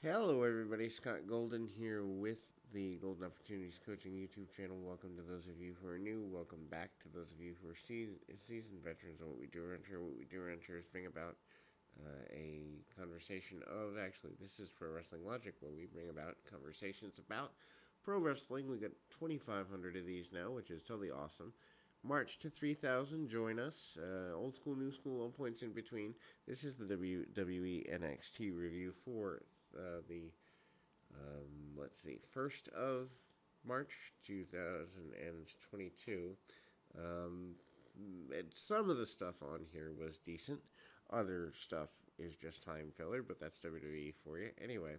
Hello, everybody. Scott Golden here with the Golden Opportunities Coaching YouTube channel. Welcome to those of you who are new. Welcome back to those of you who are seasoned veterans of what we do around here. What we do around here is bring about a conversation of, actually, this is Pro Wrestling Logic, where we bring about conversations about pro wrestling. We got 2,500 of these now, which is totally awesome. March to 3,000. Join us. Old school, new school, all points in between. This is the WWE NXT review for the let's see, 1st of March 2022. Um, and some of the stuff on here was decent. Other stuff is just time filler, but that's WWE for you. Anyway,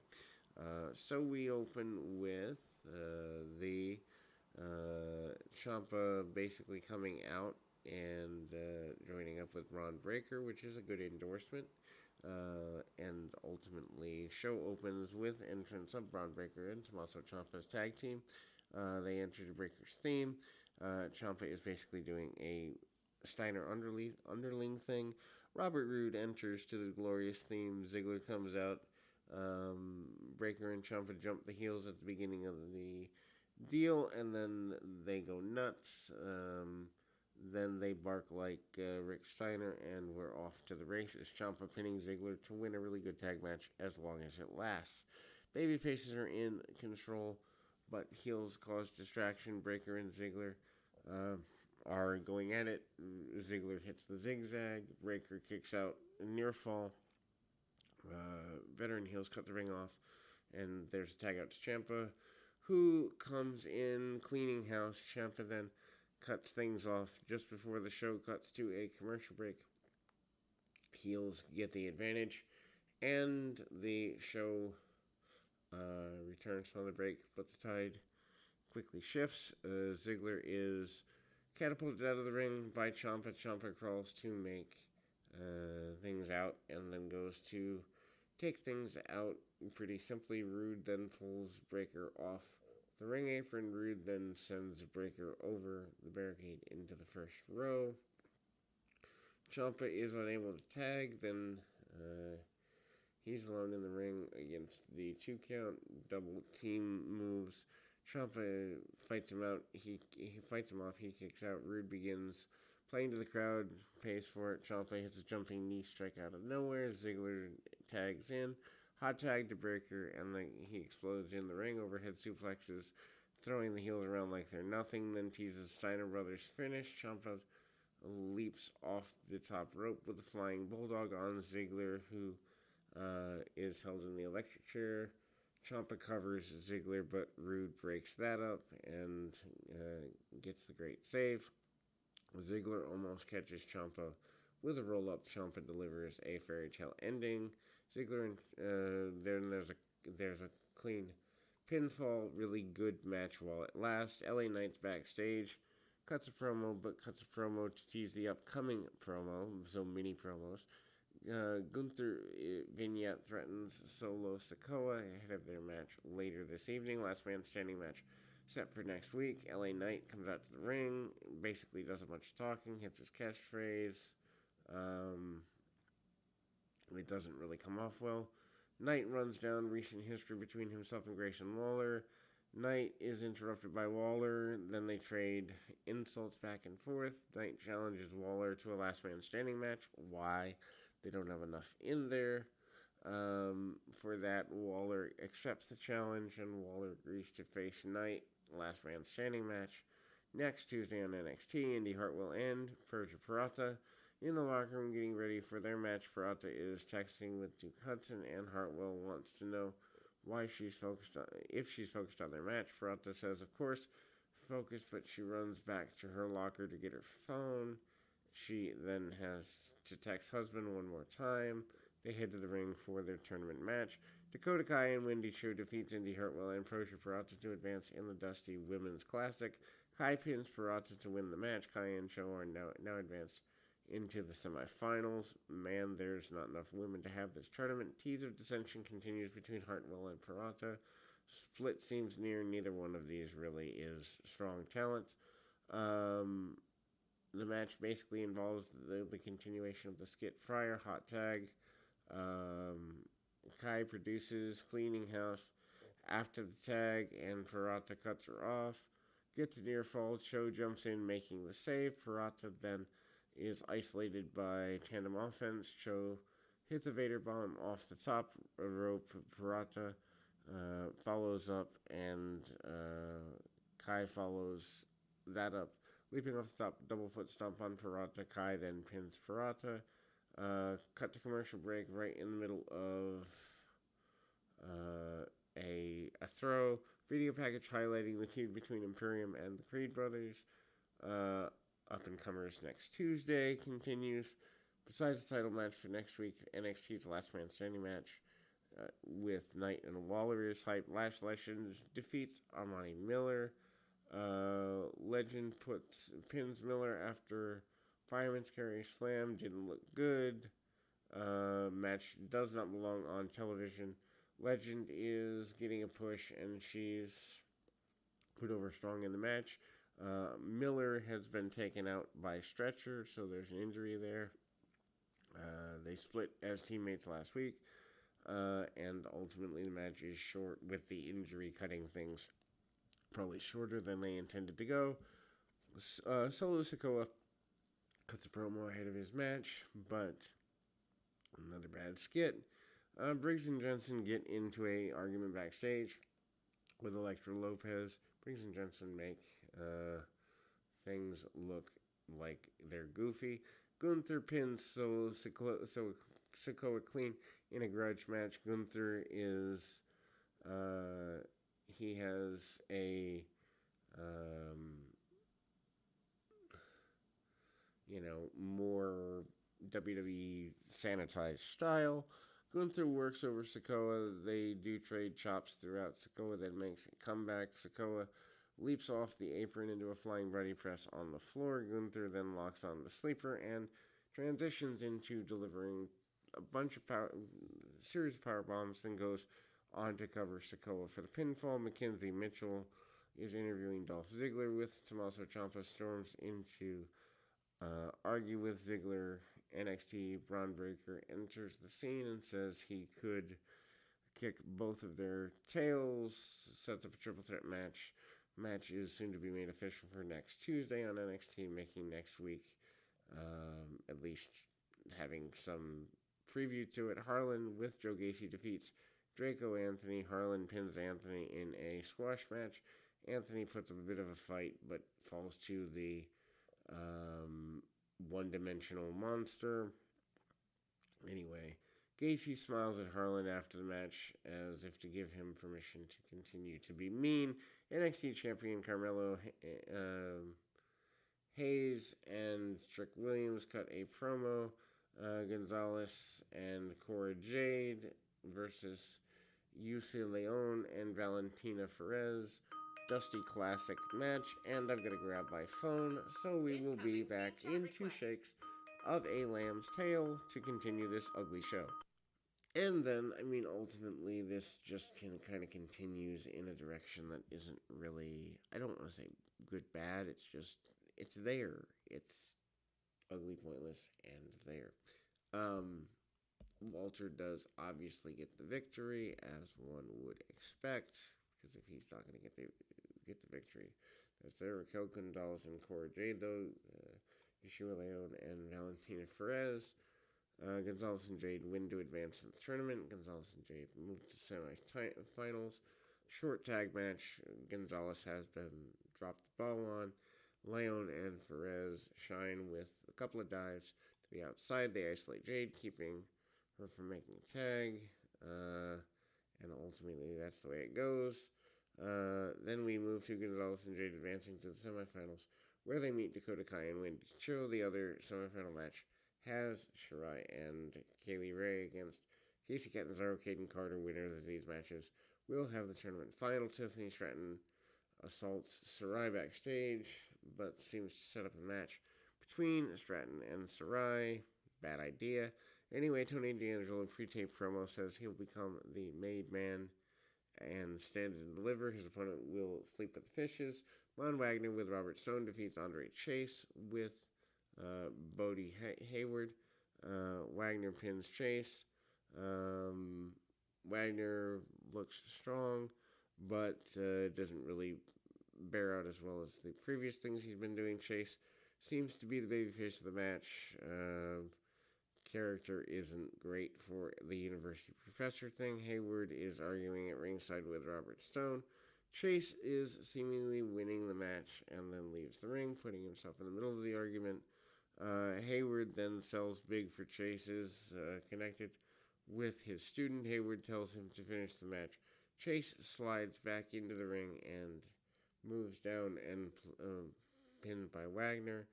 so we open with the Ciampa basically coming out and joining up with Ron Breaker, which is a good endorsement. And ultimately, show opens with entrance of Braun Breaker and Tommaso Ciampa's tag team. They enter the Breaker's theme. Ciampa is basically doing a Steiner underling thing. Robert Roode enters to the glorious theme. Ziggler comes out. Breaker and Ciampa jump the heels at the beginning of the deal, and then they go nuts. Then they bark like Rick Steiner, and we're off to the races. Ciampa pinning Ziggler to win a really good tag match as long as it lasts. Baby faces are in control, but heels cause distraction. Breaker and Ziggler uh, are going at it. Ziggler hits the zigzag. Breaker kicks out near fall. Veteran heels cut the ring off, and there's a tag out to Ciampa, who comes in cleaning house. Ciampa then cuts things off just before the show cuts to a commercial break. Heels get the advantage, and the show returns from the break, but the tide quickly shifts. Ziggler is catapulted out of the ring by Ciampa. Ciampa crawls to make things out, and then goes to take things out pretty simply. Roode then pulls Breaker off the ring apron. Roode then sends Breaker over the barricade into the first row. Ciampa is unable to tag. Then he's alone in the ring against the 2 count. Double team moves. Ciampa fights him out. He fights him off. He kicks out. Roode begins playing to the crowd, pays for it. Ciampa hits a jumping knee strike out of nowhere. Ziggler tags in. Hot tag to Breaker, and then he explodes in the ring. Overhead suplexes, throwing the heels around like they're nothing. Then teases Steiner Brothers finish. Ciampa leaps off the top rope with a flying bulldog on Ziggler, who is held in the electric chair. Ciampa covers Ziggler, but Roode breaks that up and gets the great save. Ziggler almost catches Ciampa with a roll-up. Ciampa delivers a fairy tale ending. Ziggler and then there's a clean pinfall. Really good match while it lasts. LA Knight's backstage cuts a promo to tease the upcoming promo, so mini promos. Gunther Vignette threatens Solo Sikoa ahead of their match later this evening. Last man standing match set for next week. LA Knight comes out to the ring, basically doesn't much talking, hits his catchphrase. Um, it doesn't really come off well. Knight runs down recent history between himself and Grayson Waller. Knight is interrupted by Waller. Then they trade insults back and forth. Knight challenges Waller to a last man standing match. Why? They don't have enough in there. For that, Waller accepts the challenge, and Waller agrees to face Knight. Last man standing match. Next Tuesday on NXT, Indy Hartwell and Persia Pirotta in the locker room getting ready for their match. Pirotta is texting with Duke Hudson, and Hartwell wants to know why she's focused on if she's focused on their match. Pirotta says, of course, focused, but she runs back to her locker to get her phone. She then has to text husband one more time. They head to the ring for their tournament match. Dakota Kai and Wendy Chu defeats Indy Hartwell and Persia Pirotta to advance in the Dusty Women's Classic. Kai pins Pirotta to win the match. Kai and Chu are now advanced into the semifinals. Man, there's not enough women to have this tournament. Tease of dissension continues between Hartwell and Pirotta. Split seems near. Neither one of these really is strong talent. The match basically involves the continuation of the Skit Fryer hot tag. Kai produces Cleaning House after the tag, and Ferrata cuts her off. Gets a near fall. Cho jumps in, making the save. Ferrata then is isolated by tandem offense. Cho hits a Vader bomb off the top rope. Ferrata follows up, and Kai follows that up. Leaping off the top, double foot stomp on Ferrata. Kai then pins Ferrata. Cut to commercial break right in the middle of a throw. Video package highlighting the feud between Imperium and the Creed brothers. Up and comers next Tuesday continues. Besides the title match for next week, NXT's Last Man Standing match with Knight and Waller is hype. Lash Legend defeats Armani Miller. Legend pins Miller after Fireman's Carry Slam. Didn't look good. Match does not belong on television. Legend is getting a push, and she's put over strong in the match. Miller has been taken out by stretcher, so there's an injury there. They split as teammates last week, and ultimately the match is short with the injury cutting things probably shorter than they intended to go. Solo Sikoa cuts a promo ahead of his match, but another bad skit. Briggs and Jensen get into a argument backstage with Elektra Lopez. Briggs and Jensen make things look like they're goofy. Gunther pins Sikoa clean in a grudge match. Gunther is he has a more WWE sanitized style. Gunther works over Sikoa. They do trade chops throughout. Sikoa then makes a comeback. Sikoa leaps off the apron into a flying body press on the floor. Gunther then locks on the sleeper and transitions into delivering a bunch of series of power bombs, then goes on to cover Sikoa for the pinfall. Mackenzie Mitchell is interviewing Dolph Ziggler with Tommaso Ciampa. Storms into argue with Ziggler. NXT Braun Breaker enters the scene and says he could kick both of their tails, sets up a triple threat match. Match is soon to be made official for next Tuesday on NXT, making next week at least having some preview to it. Harlan with Joe Gacy defeats Draco Anthony. Harlan pins Anthony in a squash match. Anthony puts up a bit of a fight, but falls to the one-dimensional monster. Anyway, Gacy smiles at Harlan after the match as if to give him permission to continue to be mean. NXT champion Carmelo Hayes and Trick Williams cut a promo. Gonzalez and Cora Jade versus Yusi Leon and Valentina Perez. Dusty Classic match, and I've got to grab my phone, so we will be back in 2 shakes of a lamb's tail to continue this ugly show. And then, ultimately, this just kind of continues in a direction that isn't really, I don't want to say good, bad, it's there. It's ugly, pointless, and there. Walter does obviously get the victory, as one would expect, because if he's not going to get the victory, that's there. Raquel Gonzalez and Cora Jade, though, Yeshua Leon and Valentina Perez. Gonzalez and Jade win to advance in the tournament. Gonzalez and Jade move to semi-finals. Short tag match. Gonzalez has been dropped the ball on. Leon and Perez shine with a couple of dives to the outside. They isolate Jade, keeping her from making a tag. And ultimately, that's the way it goes. Then we move to Gonzalez and Jade advancing to the semifinals, where they meet Dakota Kai and Wendy Cho. The other semifinal match has Shirai and Kaylee Ray against Casey Catanzaro, Caden Carter. Winners of these matches will have the tournament final. Tiffany Stratton assaults Shirai backstage, but seems to set up a match between Stratton and Shirai. Bad idea. Anyway, Tony D'Angelo, pre-tape promo, says he'll become the made man and stands and deliver. His opponent will sleep with the fishes. Von Wagner with Robert Stone defeats Andre Chase with Bodie Hayward. Wagner pins Chase. Wagner looks strong, but doesn't really bear out as well as the previous things he's been doing. Chase seems to be the babyface of the match. Character isn't great for the university professor thing. Hayward is arguing at ringside with Robert Stone. Chase is seemingly winning the match and then leaves the ring, putting himself in the middle of the argument. Hayward then sells big for Chase's connected with his student. Hayward tells him to finish the match. Chase slides back into the ring and moves down and pinned by Wagner.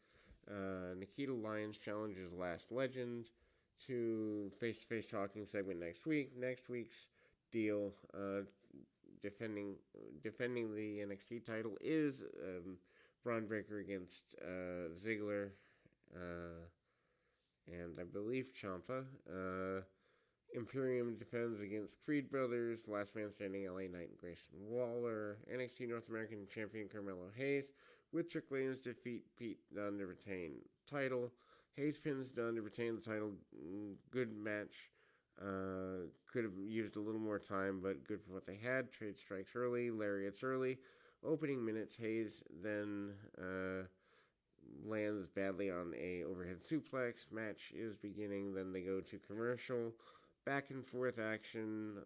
Nikita Lyons challenges Last Legend to face-to-face talking segment next week. Next week's deal, defending the NXT title, is Braun Breaker against Ziggler and I believe Ciampa. Imperium defends against Creed Brothers, Last Man Standing, LA Knight, and Grayson Waller. NXT North American Champion Carmelo Hayes with Trick Williams defeat Pete Dunne to retain title. Hayes pins Dunne to retain the title. Good match. Could have used a little more time, but good for what they had. Trade strikes early, lariats early. Opening minutes, Hayes then lands badly on a overhead suplex. Match is beginning. Then they go to commercial. Back and forth action.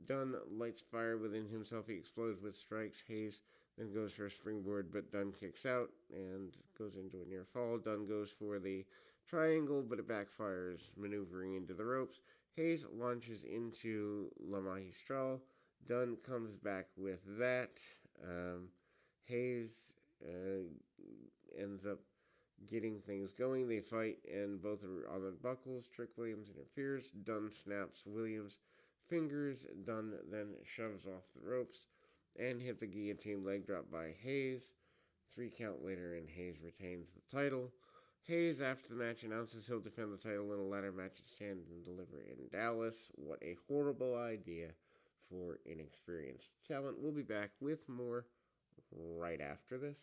Dunne lights fire within himself. He explodes with strikes. Hayes then goes for a springboard, but Dunne kicks out and goes into a near fall. Dunne goes for the triangle, but it backfires, maneuvering into the ropes. Hayes launches into La Magistral. Dunne comes back with that. Hayes ends up getting things going. They fight, and both are on the buckles. Trick Williams interferes. Dunne snaps Williams' fingers. Dunne then shoves off the ropes and hits a guillotine leg drop by Hayes. 3 count later, and Hayes retains the title. Hayes, after the match, announces he'll defend the title in a ladder match at Stand and Deliver in Dallas. What a horrible idea for inexperienced talent. We'll be back with more right after this.